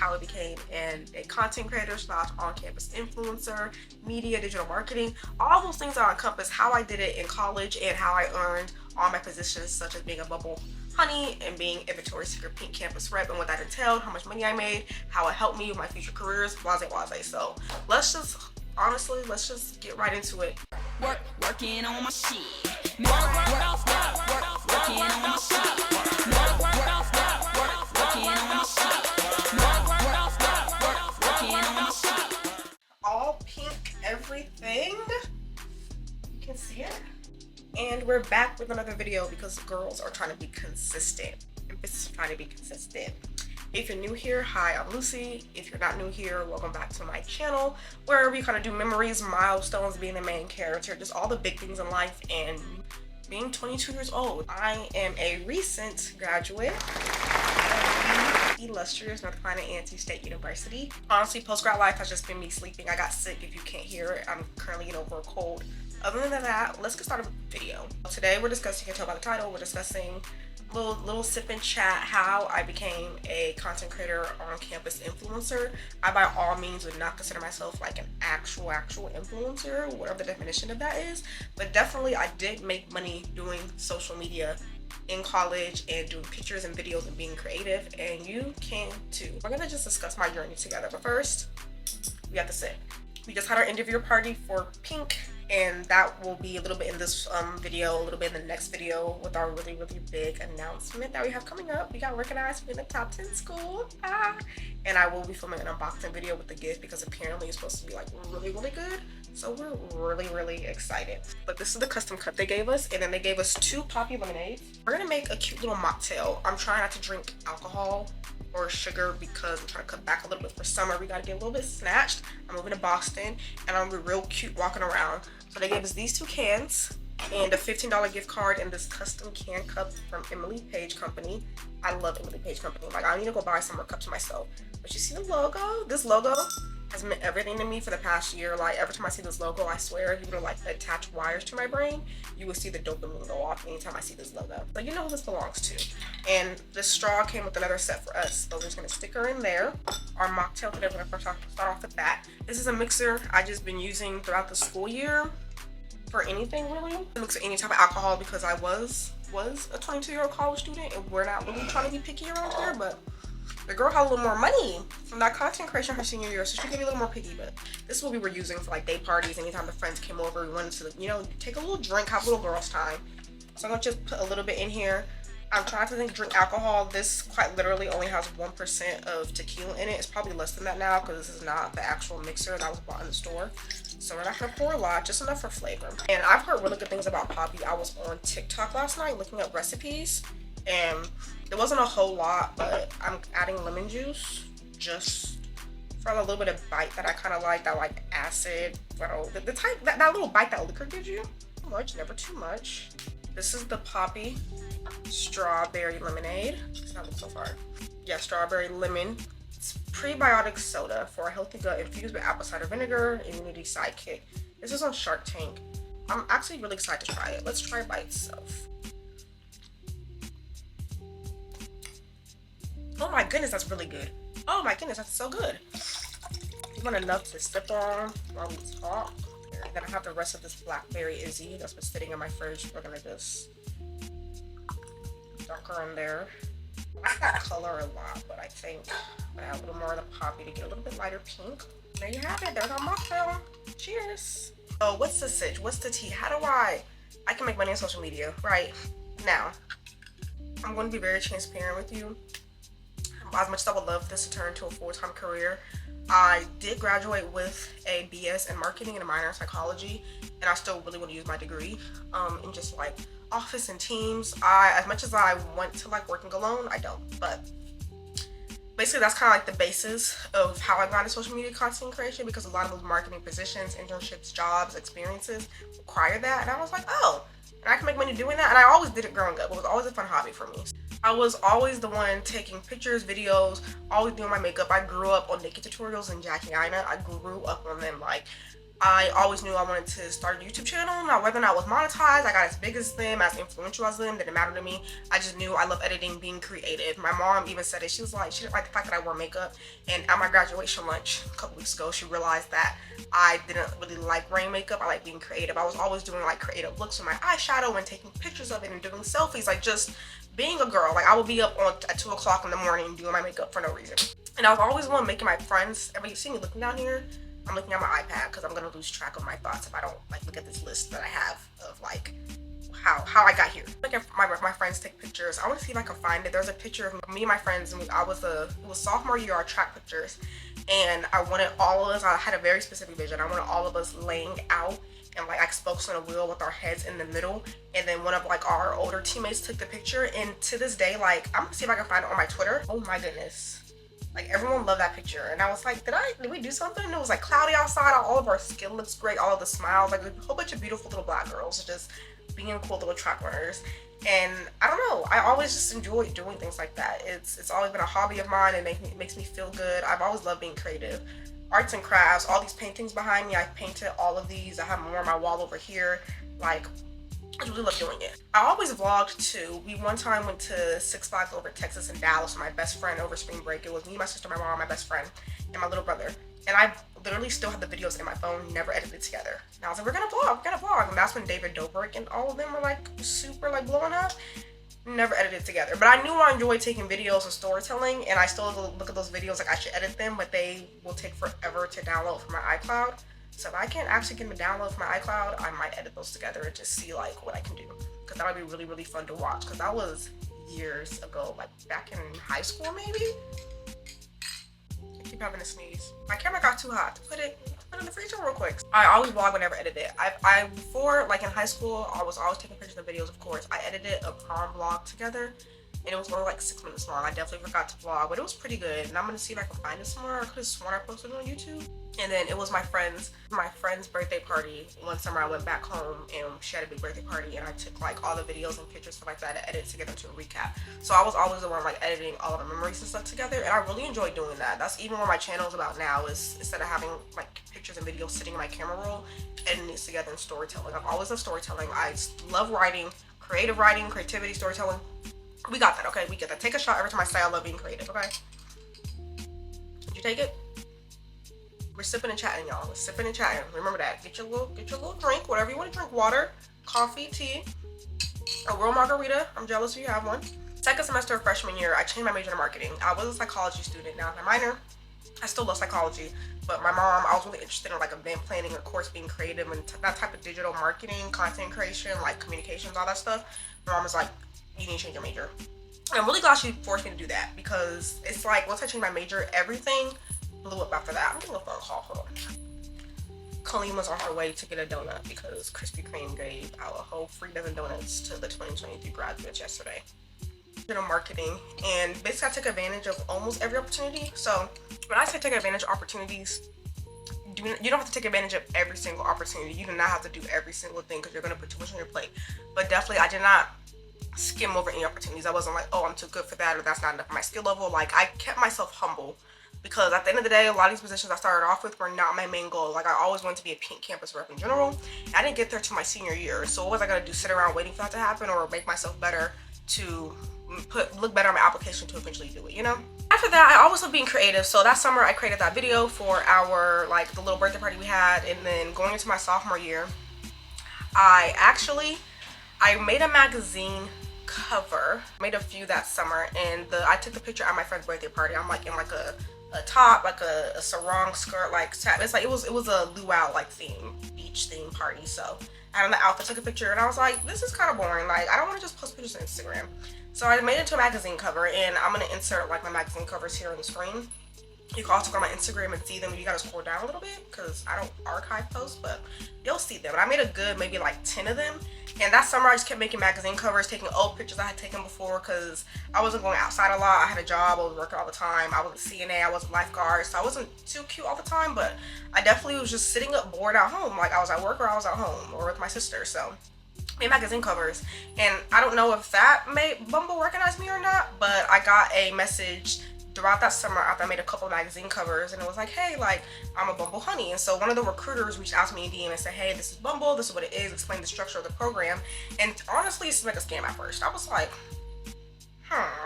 how I became a content creator slash on-campus influencer, media, digital marketing. All those things are encompass how I did it in college and how I earned all my positions, such as being a bubble honey and being a Victoria's Secret Pink campus rep, and what that entailed, how much money I made, how it helped me with my future careers, blase blase. So let's just get right into it. Working on my shit. Working on my shit. Working on my shit. All pink everything. You can see it. And we're back with another video because girls are trying to be consistent. Emphasis trying to be consistent. If you're new here, hi, I'm Lucy. If you're not new here, welcome back to my channel, where we kind of do memories, milestones, being the main character, just all the big things in life, and being 22 years old. I am a recent graduate of the illustrious North Carolina A&T State University. Honestly, post-grad life has just been me sleeping. I got sick, if you can't hear it. I'm currently getting over a cold. Other than that, let's get started with the video. Today we're discussing, you can tell by the title, we're discussing little sip and chat how I became a content creator on campus influencer. I by all means would not consider myself like an actual influencer, whatever the definition of that is, but definitely I did make money doing social media in college and doing pictures and videos and being creative, and you can too. We're gonna just discuss my journey together, but first we got the sip. We just had our end of year party for Pink, and that will be a little bit in this video, a little bit in the next video, with our really big announcement that we have coming up. We got recognized in the top 10 school, and I will be filming an unboxing video with the gift because apparently it's supposed to be like really good. So we're really excited. But this is the custom cup they gave us, and then they gave us 2 poppy lemonades. We're gonna make a cute little mocktail. I'm trying not to drink alcohol or sugar because I'm trying to cut back a little bit for summer. We gotta get a little bit snatched. I'm moving to Boston and I'm gonna be real cute walking around. So they gave us these 2 cans and a $15 gift card and this custom can cup from Emily Page Company. I love Emily Page Company. Like, I need to go buy some more cups myself. But you see the logo? This logo has meant everything to me for the past year. Like, every time I see this logo, I swear, if you were to like attach wires to my brain, you will see the dopamine go off anytime I see this logo. So you know who this belongs to. And the straw came with another set for us. So we're just gonna stick her in there. Our mocktail today, we're gonna first start off with that. This is a mixer I just been using throughout the school year for anything really. I mix any type of alcohol because I was a 22-year-old college student, and we're not really trying to be picky around here, but the girl had a little more money from that content creation her senior year, so she could be a little more picky. But this is what we were using for like day parties. Anytime the friends came over, we wanted to, you know, take a little drink, have a little girls time. So I'm gonna just put a little bit in here. I'm trying to drink alcohol. This quite literally only has 1% of tequila in it. It's probably less than that now because this is not the actual mixer that was bought in the store. So we're not gonna pour a lot, just enough for flavor. And I've heard really good things about poppy. I was on TikTok last night looking up recipes, and there wasn't a whole lot, but I'm adding lemon juice just for a little bit of bite that I kind of like, that like acid, the type, that little bite that liquor gives you. Too much, never too much. This is the poppy strawberry lemonade. It's not so far. Yeah, strawberry lemon. It's prebiotic soda for a healthy gut infused with apple cider vinegar, immunity sidekick. This is on Shark Tank. I'm actually really excited to try it. Let's try it by itself. Oh my goodness, that's really good. Oh my goodness, that's so good. You want enough to sip on while we talk. And then I have the rest of this blackberry Izzy that's been sitting in my fridge. We're gonna just dunk her in there. I like that color a lot, but I think I add a little more of the poppy to get a little bit lighter pink. There you have it. There's our mocktail. Cheers. So what's the sitch? What's the tea? How do I can make money on social media right now? I'm going to be very transparent with you. As much as I would love this to turn into a full-time career, I did graduate with a BS in marketing and a minor in psychology, and I still really want to use my degree in just like office and teams. As much as I want to like working alone, I don't. But basically that's kind of like the basis of how I got into social media content creation, because a lot of those marketing positions, internships, jobs, experiences require that, and I was like, oh, and I can make money doing that. And I always did it growing up. It was always a fun hobby for me. I was always the one taking pictures, videos, always doing my makeup. I grew up on naked tutorials and Jackie Aina. I grew up on them. Like, I always knew I wanted to start a YouTube channel. Now, whether or not it was monetized, I got as big as them, as influential as them, didn't matter to me. I just knew I love editing, being creative. My mom even said it. She was like, she didn't like the fact that I wore makeup. And at my graduation lunch a couple weeks ago, she realized that I didn't really like wearing makeup. I like being creative. I was always doing like creative looks with my eyeshadow and taking pictures of it and doing selfies, like just being a girl. Like I would be up at 2 o'clock in the morning doing my makeup for no reason. And I was always one making my friends. Everybody see me looking down here? I'm looking at my iPad because I'm gonna lose track of my thoughts if I don't like look at this list that I have of like how I got here. Like if my friends take pictures, I want to see if I can find it. There's a picture of me and my friends, and it was sophomore year, our track pictures, and I wanted all of us. I had a very specific vision. I wanted all of us laying out and like spokes on a wheel with our heads in the middle, and then one of like our older teammates took the picture. And to this day, like I'm gonna see if I can find it on my Twitter. Oh my goodness. Like everyone loved that picture, and I was like, did we do something? It was like cloudy outside. All of our skin looks great. All of the smiles, like a whole bunch of beautiful little black girls just being cool little track runners. And I don't know, I always just enjoy doing things like that. It's always been a hobby of mine, and it makes me feel good. I've always loved being creative. Arts and crafts, all these paintings behind me, I painted all of these. I have more on my wall over here. Like I really love doing it. I always vlogged too. We one time went to Six Flags over Texas in Dallas with my best friend over spring break. It was me, my sister, my mom, my best friend, and my little brother. And I literally still have the videos in my phone, never edited together. And I was like, we're gonna vlog. And that's when David Dobrik and all of them were like super like blowing up. Never edited together. But I knew I enjoyed taking videos and storytelling, and I still look at those videos like I should edit them, but they will take forever to download from my iCloud. So if I can't actually get them to download from my iCloud, I might edit those together and just see like what I can do. Because that would be really, really fun to watch. Because that was years ago, like back in high school maybe. I keep having to sneeze. My camera got too hot. Put it in the freezer real quick. I always vlog when I edit it. I before, like in high school, I was always taking pictures and videos, of course. I edited a prom vlog together, and it was only like 6 minutes long. I definitely forgot to vlog, but it was pretty good. And I'm gonna see if I can find it somewhere. I could have sworn I posted it on YouTube. And then it was my friend's birthday party. One summer I went back home, and she had a big birthday party, and I took like all the videos and pictures, stuff like that, to edit together to a recap. So I was always the one like editing all of the memories and stuff together, and I really enjoyed doing that. That's even what my channel is about now, is instead of having like pictures and videos sitting in my camera roll, editing these together and storytelling. I've always loved storytelling. I love writing, creativity, storytelling. We got that, okay? We get that. Take a shot every time I say I love being creative, okay? Did you take it? We're sipping and chatting, y'all. We're sipping and chatting. Remember that. Get your little drink, whatever you want to drink. Water, coffee, tea, a real margarita. I'm jealous you have one. Second semester of freshman year, I changed my major to marketing. I was a psychology student. Now my minor, I still love psychology, but my mom, I was really interested in like event planning, of course, being creative and that type of digital marketing, content creation, like communications, all that stuff. My mom was like, you need to change your major. And I'm really glad she forced me to do that, because it's like once I changed my major, everything blew up after that. I'm getting a phone call. Hold on. Colleen was on her way to get a donut because Krispy Kreme gave out a whole free dozen donuts to the 2023 graduates yesterday. Digital marketing, and basically I took advantage of almost every opportunity. So when I say take advantage of opportunities, you don't have to take advantage of every single opportunity. You do not have to do every single thing because you're going to put too much on your plate. But definitely I did not skim over any opportunities. I wasn't like, oh, I'm too good for that, or that's not enough for my skill level. Like I kept myself humble, because at the end of the day, a lot of these positions I started off with were not my main goal. Like I always wanted to be a pink campus rep in general. I didn't get there till my senior year. So what was I gonna do? Sit around waiting for that to happen, or make myself better to look better on my application to eventually do it, you know? After that, I always love being creative. So that summer I created that video for our the little birthday party we had, and then going into my sophomore year, I made a magazine cover. Made a few that summer, and I took the picture at my friend's birthday party. I'm like in like a top, like a sarong skirt, like it's like it was a luau like theme, beach theme party. So I had on the outfit, took a picture, and I was like, this is kind of boring. Like I don't want to just post pictures on Instagram. So I made it into a magazine cover, and I'm gonna insert like my magazine covers here on the screen. You can also go on my Instagram and see them. You gotta scroll down a little bit because I don't archive posts, but you'll see them. And I made a good maybe like 10 of them. And that summer I just kept making magazine covers, taking old pictures I had taken before, because I wasn't going outside a lot. I had a job, I was working all the time. I was a CNA, I was a lifeguard, so I wasn't too cute all the time, but I definitely was just sitting up bored at home. Like I was at work or I was at home or with my sister. So made magazine covers, and I don't know if that made Bumble recognize me or not, but I got a message throughout that summer, after I made a couple magazine covers, and it was like, hey, like, I'm a Bumble honey. And so one of the recruiters reached out to me in DM and said, hey, this is Bumble, this is what it is, explain the structure of the program. And honestly, it seemed like a scam at first. I was like,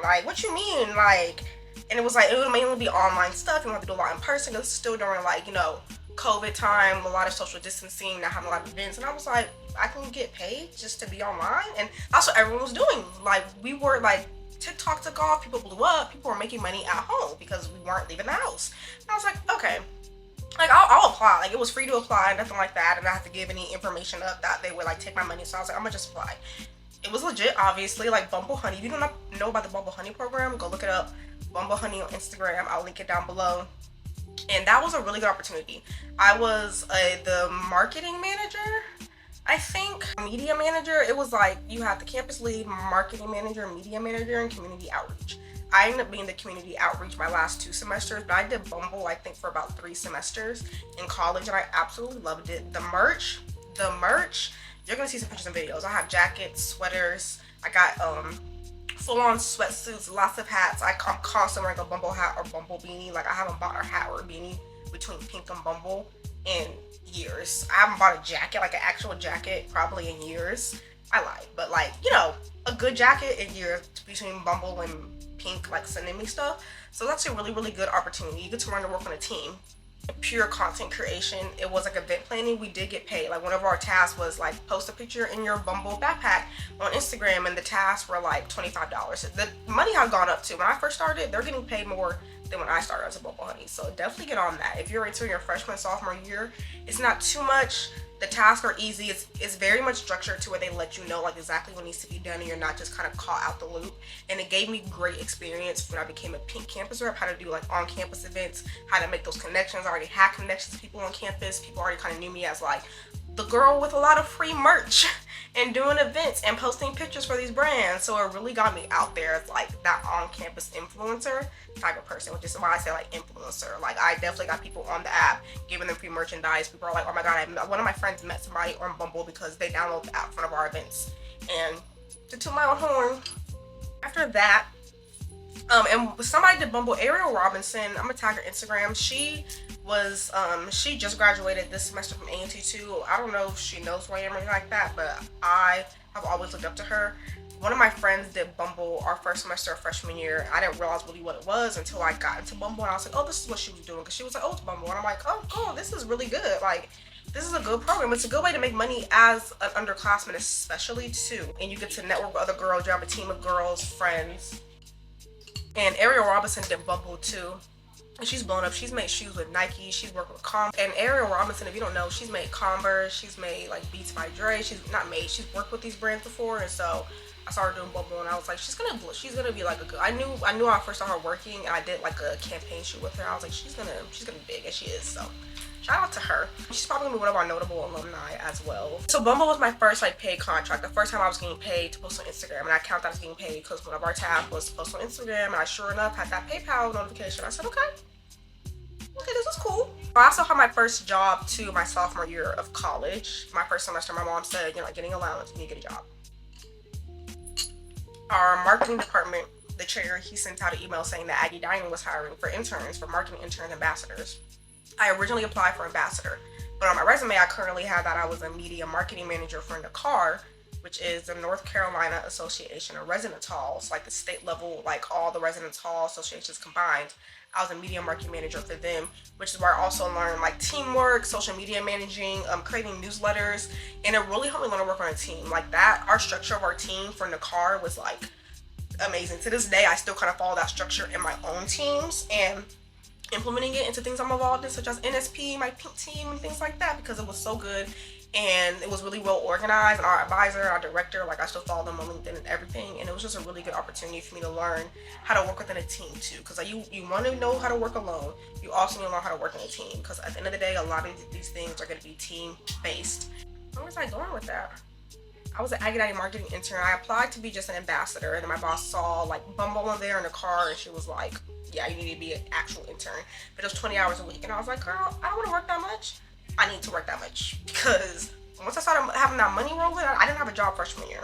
like, what you mean? Like, and it was like, it would mainly be online stuff. You don't have to do a lot in person. It was still during, like, you know, COVID time, a lot of social distancing, not having a lot of events. And I was like, I can get paid just to be online? And that's what everyone was doing. Like, we were like, TikTok took off, people blew up, people were making money at home because we weren't leaving the house. And I was like, okay, like, I'll apply. Like, it was free to apply, nothing like that, and I have to give any information up that they would like take my money. So I was like, I'm gonna just apply. It was legit, obviously. Like, Bumble Honey, if you don't know about the Bumble Honey program, go look it up. Bumble Honey on Instagram, I'll link it down below. And that was a really good opportunity. I was the marketing manager, I think, media manager. It was like, you have the campus lead, marketing manager, media manager, and community outreach. I ended up being the community outreach my last 2 semesters, but I did Bumble, I think, for about 3 semesters in college, and I absolutely loved it. The merch, you're gonna see some pictures and videos. I have jackets, sweaters, I got full-on sweatsuits, lots of hats. I'm constantly wearing a Bumble hat or Bumble beanie. Like, I haven't bought a hat or a beanie between Pink and Bumble in years. I haven't bought a jacket, like an actual jacket, probably in years. I lied, but like, you know, a good jacket in years between Bumble and Pink, like, sending me stuff. So that's a really, really good opportunity. You get to learn to work on a team. Pure content creation. It was like event planning. We did get paid. Like, one of our tasks was like, post a picture in your Bumble backpack on Instagram, and the tasks were like $25. The money has gone up too. When I first started, they're getting paid more than when I started as a Bumble honey. So definitely get on that. If you're into your freshman, sophomore year, it's not too much. The tasks are easy. It's very much structured to where they let you know like exactly what needs to be done, and you're not just kind of caught out the loop. And it gave me great experience when I became a Pink campus rep, how to do like on-campus events, how to make those connections. I already had connections to people on campus. People already kind of knew me as like the girl with a lot of free merch and doing events and posting pictures for these brands. So it really got me out there as like that on-campus influencer type of person, which is why I say like influencer. Like, I definitely got people on the app giving them free merchandise. People are like, oh my god, one of my friends met somebody on Bumble because they download the app for one of our events. And to toot my own horn, after that, and somebody did Bumble, Ariel Robinson, I'm gonna tag her Instagram. She was she just graduated this semester from A&T too. I don't know if she knows who I am or anything like that, but I have always looked up to her. One of my friends did Bumble our first semester of freshman year. I didn't realize really what it was until I got into Bumble, and I was like, oh, this is what she was doing, because she was like, oh, it's Bumble, and I'm like, oh, this is really good. Like, this is a good program. It's a good way to make money as an underclassman, especially too. And you get to network with other girls. You have a team of girls, friends. And Ariel Robinson did Bumble too. And she's blown up. She's made shoes with Nike. She's worked with Converse. And Ariel Robinson, if you don't know, she's made Converse. She's made like Beats by Dre. She's worked with these brands before. And so I saw her doing Bumble, and I was like, she's gonna be like a good. I knew when I first saw her working, and I did like a campaign shoot with her. I was like, she's gonna be big, as she is. So shout out to her. She's probably gonna be one of our notable alumni as well. So Bumble was my first like paid contract. The first time I was getting paid to post on Instagram, and I count that as getting paid because one of our tasks was to post on Instagram, and I sure enough had that PayPal notification. I said, okay, this is cool. I also had my first job too, my sophomore year of college. My first semester, my mom said, you're not getting allowance, you need to get a job. Our marketing department, the chair, he sent out an email saying that Aggie Dining was hiring for interns, for marketing interns, ambassadors. I originally applied for ambassador, but on my resume, I currently had that I was a media marketing manager for NCAT, which is the North Carolina Association of Residence Halls, like the state level, like all the residence hall associations combined. I was a media marketing manager for them, which is where I also learned like teamwork, social media managing, creating newsletters, and it really helped me learn to work on a team. Like that, our structure of our team for NCAT was like amazing. To this day, I still kind of follow that structure in my own teams and implementing it into things I'm involved in, such as NSP, my Pink team, and things like that, because it was so good and it was really well organized. And our advisor, our director, like I still follow them on LinkedIn and everything, and it was just a really good opportunity for me to learn how to work within a team too, because you want to know how to work alone, you also need to learn how to work in a team, because at the end of the day, a lot of these things are going to be team based. Where was I going with that? I was an Aggie Dining marketing intern. I applied to be just an ambassador, and then my boss saw like Bumble in there in the car, and she was like, yeah, you need to be an actual intern, but it was 20 hours a week. And I was like, girl, I don't want to work that much. I need to work that much, because once I started having that money rolling, I didn't have a job freshman year.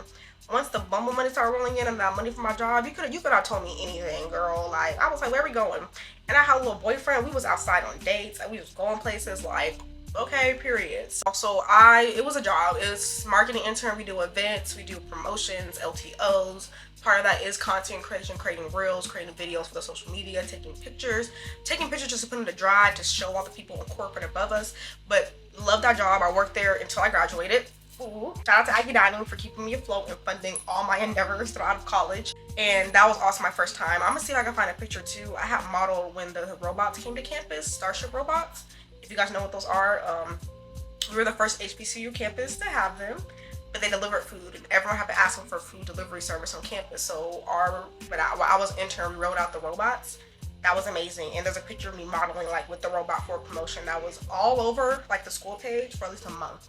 once the bumble money started rolling in and that money for my job, you could have told me anything, girl. Like, I was like, where are we going? And I had a little boyfriend. We was outside on dates. And we was going places. Like, okay, periods. Also, it was a job. It was marketing intern. We do events. We do promotions, LTOs. Part of that is content creation, creating reels, creating videos for the social media, taking pictures just to put in the drive to show all the people in corporate above us. But loved that job. I worked there until I graduated. Ooh. Shout out to Aggie Dining for keeping me afloat and funding all my endeavors throughout college. And that was also my first time. I'm gonna see if I can find a picture too. I have modeled when the robots came to campus, Starship robots. If you guys know what those are, we were the first HBCU campus to have them. But they delivered food, and everyone had to ask them for food delivery service on campus. So while I was intern, we rolled out the robots. That was amazing. And there's a picture of me modeling like with the robot for a promotion that was all over like the school page for at least a month.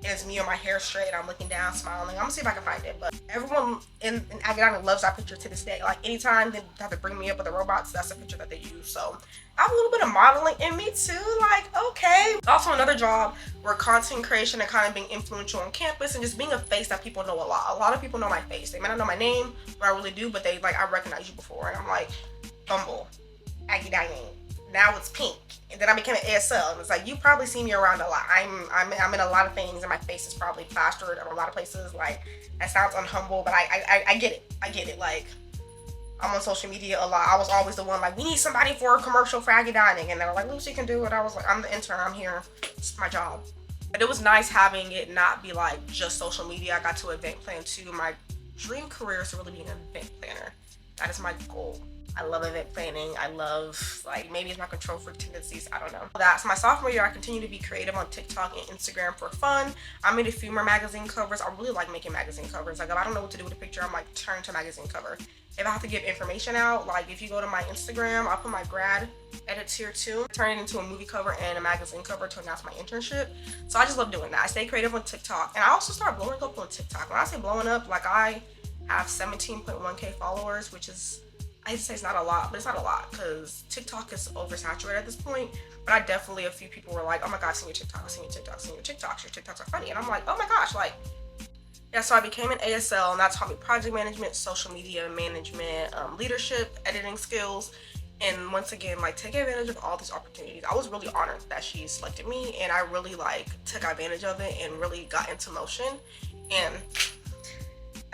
And it's me on my hair straight. I'm looking down, smiling. I'm gonna see if I can find it. But everyone in Aggie loves that picture to this day. Like anytime they have to bring me up with the robots, that's the picture that they use. So I have a little bit of modeling in me too. Like, okay. Also another job where content creation and kind of being influential on campus and just being a face that people know a lot. A lot of people know my face. They may not know my name, but I really do. But they like, I recognize you before. And I'm like, Bumble, Aggie Dining. Now it's Pink, and then I became an ASL. And it's like, you probably see me around a lot. I'm in a lot of things, and my face is probably plastered in a lot of places. Like, that sounds unhumble, but I get it. I get it. Like, I'm on social media a lot. I was always the one like, we need somebody for a commercial for Aggie Dining, and they were like, Lucy can do it. I was like, I'm the intern. I'm here. It's my job. But it was nice having it not be like just social media. I got to event plan too. My dream career is to really be an event planner. That is my goal. I love event planning. I love, like, maybe it's my control freak tendencies. I don't know. That's my sophomore year. I continue to be creative on TikTok and Instagram for fun. I made a few more magazine covers. I really like making magazine covers. Like, if I don't know what to do with a picture, I'm like, turn to magazine cover. If I have to give information out, like if you go to my Instagram, I'll put my grad edits here too. Turn it into a movie cover and a magazine cover to announce my internship. So I just love doing that. I stay creative on TikTok. And I also start blowing up on TikTok. When I say blowing up, like I have 17.1K followers, which is, I'd say it's not a lot, but it's not a lot because TikTok is oversaturated at this point. But I definitely, a few people were like, oh my God, I've seen your TikTok, I've seen your TikTok, I've seen your TikToks, your TikToks are funny. And I'm like, oh my gosh, like, yeah, so I became an ASL, and that taught me project management, social media management, leadership, editing skills, and once again, like, take advantage of all these opportunities. I was really honored that she selected me, and I really, like, took advantage of it and really got into motion. And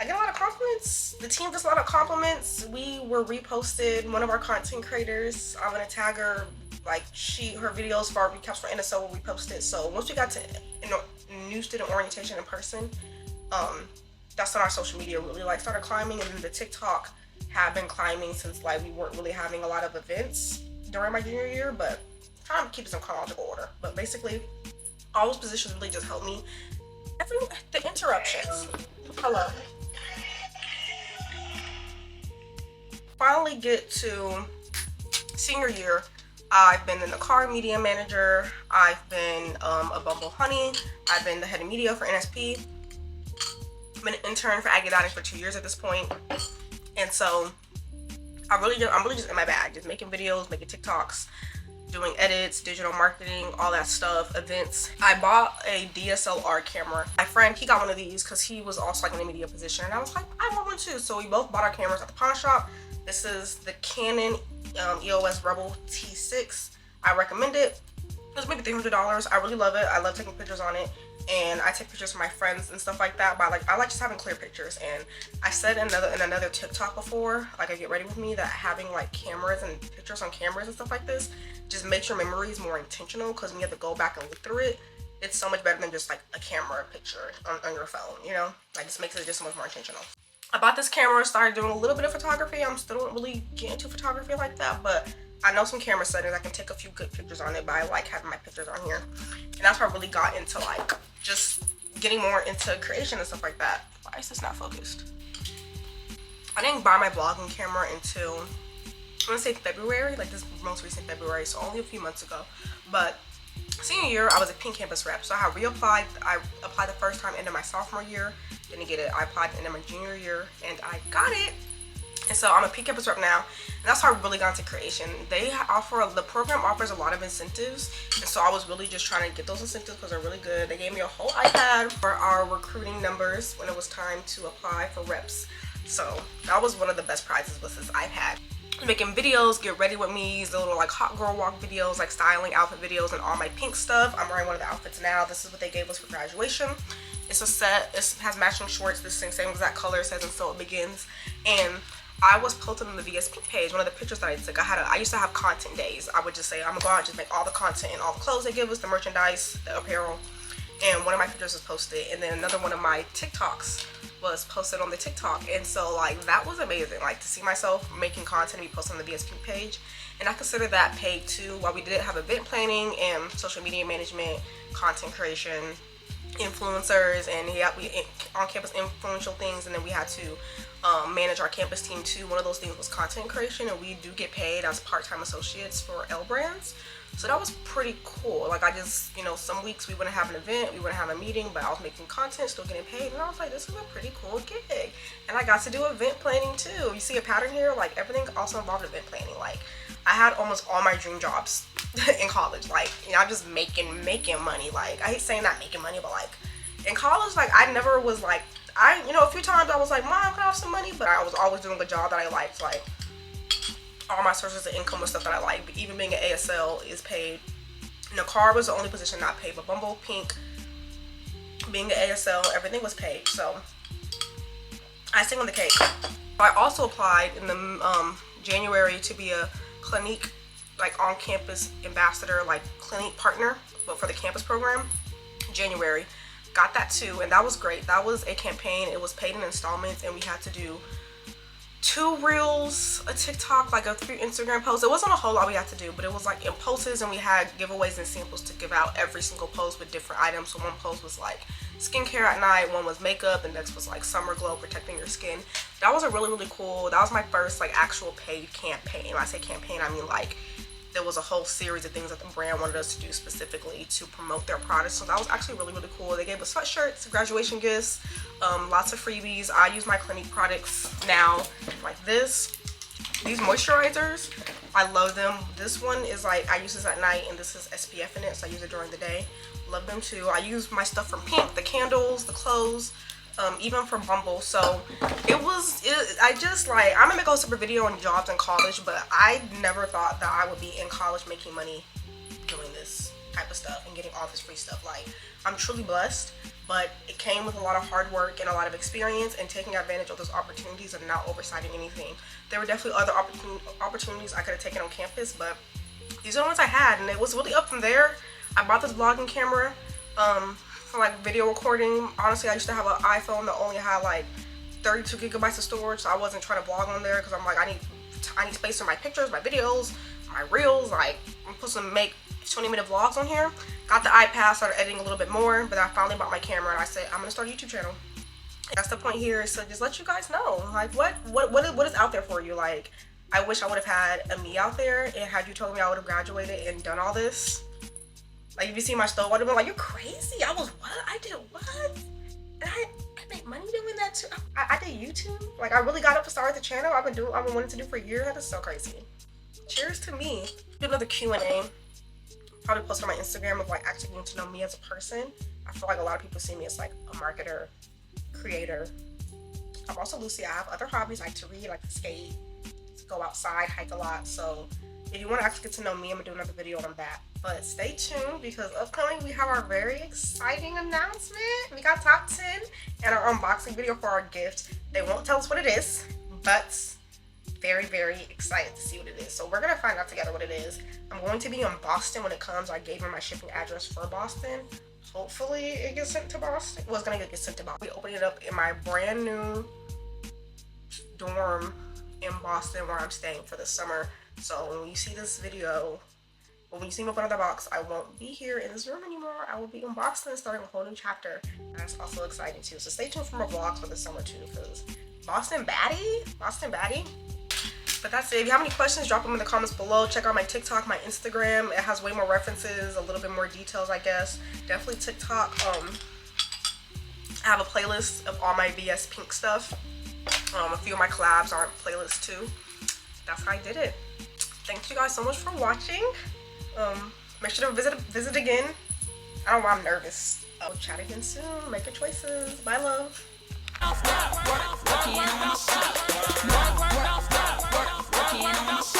I get a lot of compliments. The team gets a lot of compliments. We were reposted. One of our content creators, I'm gonna tag her, like, her videos for our recaps for NSO were reposted. So once we got to new student orientation in person, that's when our social media really like started climbing, and then the TikTok had been climbing since like we weren't really having a lot of events during my junior year, but trying to keep it in chronological order. But basically, all those positions really just helped me. The interruptions. Hello. Finally get to senior year. I've been in the car media manager. I've been a Bumble Honey. I've been the head of media for NSP. I've been an intern for Aggie Dining for 2 years at this point. And so I'm really just in my bag, just making videos, making TikToks, doing edits, digital marketing, all that stuff, events. I bought a DSLR camera. My friend, he got one of these because he was also like in a media position, and I was like, I want one too. So we both bought our cameras at the pawn shop. This is the Canon EOS Rebel T6. I recommend it. It was maybe $300. I really love it. I love taking pictures on it, and I take pictures for my friends and stuff like that. But I like just having clear pictures. And I said in another TikTok before, like, I Get Ready With Me, that having like cameras and pictures on cameras and stuff like this just makes your memories more intentional, because when you have to go back and look through it, it's so much better than just like a camera picture on your phone, you know? Like, this makes it just so much more intentional. I bought this camera, started doing a little bit of photography. I'm still don't really get into photography like that, but I know some camera settings. I can take a few good pictures on it, but I like having my pictures on here. And that's how I really got into like just getting more into creation and stuff like that. Why is this not focused? I didn't buy my vlogging camera until, I want to say February, like this most recent February, so only a few months ago. But senior year, I was a Pink Campus rep, so I had reapplied. I applied the first time into my sophomore year, didn't get it. I applied into my junior year, and I got it. And so I'm a Pink Campus rep now, and that's how I really got into creation. The program offers a lot of incentives, and so I was really just trying to get those incentives because they're really good. They gave me a whole iPad for our recruiting numbers when it was time to apply for reps. So that was one of the best prizes, was this iPad. Making videos, get ready with me, the little like hot girl walk videos, like styling outfit videos, and all my pink stuff. I'm wearing one of the outfits now. This is what they gave us for graduation. It's a set. It has matching shorts, the same exact color, says "And So It Begins." And I was posting on the VS Pink page, one of the pictures that I took. I used to have content days. I would just say, I'm gonna go out and just make all the content and all the clothes they give us, the merchandise, the apparel. And one of my pictures was posted, and then another one of my TikToks was posted on the TikTok. And so like that was amazing, like to see myself making content and be posted on the VS Pink page. And I consider that paid too. While we did have event planning and social media management, content creation, influencers, and we on campus influential things, and then we had to manage our campus team too. One of those things was content creation, and we do get paid as part-time associates for L brands. So that was pretty cool. Like I just, some weeks we wouldn't have an event, we wouldn't have a meeting, but I was making content, still getting paid, and I was like, this is a pretty cool gig. And I got to do event planning too. You see a pattern here? Like everything also involved event planning. Like I had almost all my dream jobs in college. Like, I'm just making money. Like I hate saying not making money, but like in college, like I never was like, a few times I was like, Mom, can I have some money? But I was always doing a job that I liked. Like all my sources of income was stuff that I like. But even being an ASL is paid. Car was the only position not paid, but Bumble, Pink, being an ASL, everything was paid. So icing on the cake. I also applied in the January to be a Clinique, like on-campus ambassador, like Clinique partner, but for the campus program. January, got that too, and that was great. That was a campaign. It was paid in installments, and we had to do 2 reels, a TikTok, like a 3 Instagram posts. It wasn't a whole lot we had to do, but it was like in posts, and we had giveaways and samples to give out every single post with different items. So one post was like skincare at night, one was makeup, the next was like summer glow, protecting your skin. That was a really cool. That was my first like actual paid campaign. When I say campaign, I mean like there was a whole series of things that the brand wanted us to do specifically to promote their products. So that was actually really cool. They gave us sweatshirts, graduation gifts, lots of freebies. I use my Clinique products now, like this. These moisturizers, I love them. This one is like, I use this at night, and this is SPF in it, so I use it during the day. Love them too. I use my stuff from Pink, the candles, the clothes, even from Bumble. So I just like, I'm gonna make a whole separate video on jobs in college, but I never thought that I would be in college making money doing this type of stuff and getting all this free stuff. Like, I'm truly blessed, but it came with a lot of hard work and a lot of experience and taking advantage of those opportunities and not oversighting anything. There were definitely other opportunities I could have taken on campus, but these are the ones I had, and it was really up from there. I bought this vlogging camera for like video recording. Honestly, I used to have an iPhone that only had like 32 gigabytes of storage, so I wasn't trying to vlog on there because I'm like, I need space for my pictures, my videos, my reels. Like, I'm supposed to make 20-minute vlogs on here. Got the iPad, started editing a little bit more, but I finally bought my camera and I said, I'm gonna start a YouTube channel. That's the point here, is to just let you guys know, like, what is out there for you. Like, I wish I would have had a me out there, and had you told me I would have graduated and done all this. Like, if you see my story, I would have been like, you're crazy. I was what? I did what? And I make money doing that too. I did YouTube. Like, I really got up to start the channel. I've been wanting to do for years. That is so crazy. Cheers to me. Do another Q&A. Probably post on my Instagram of like actually getting to know me as a person. I feel like a lot of people see me as like a marketer, creator. I'm also Lucy. I have other hobbies. I like to read, like to skate, to go outside, hike a lot. So if you want to actually get to know me, I'm gonna do another video on that. But stay tuned, because upcoming we have our very exciting announcement. We got top 10 and our unboxing video for our gift. They won't tell us what it is, but very excited to see what it is. So we're gonna find out together what it is. I'm going to be in Boston when it comes. I gave her my shipping address for Boston. Hopefully it gets sent to Boston. Well, it's gonna get sent to Boston. We opened it up in my brand new dorm in Boston where I'm staying for the summer. So when you see this video, when you see me open another box, I won't be here in this room anymore. I will be in Boston starting a whole new chapter. That's also exciting too. So stay tuned for more vlogs for the summer too, because Boston baddie. But that's it. If you have any questions, drop them in the comments below. Check out my TikTok, my Instagram. It has way more references, a little bit more details, I guess. Definitely TikTok. I have a playlist of all my VS Pink stuff. A few of my collabs are on playlists too. That's how I did it. Thank you guys so much for watching. Make sure to visit again. I don't know why I'm nervous. I'll chat again soon. Make your choices. Bye, love. Working on my shit.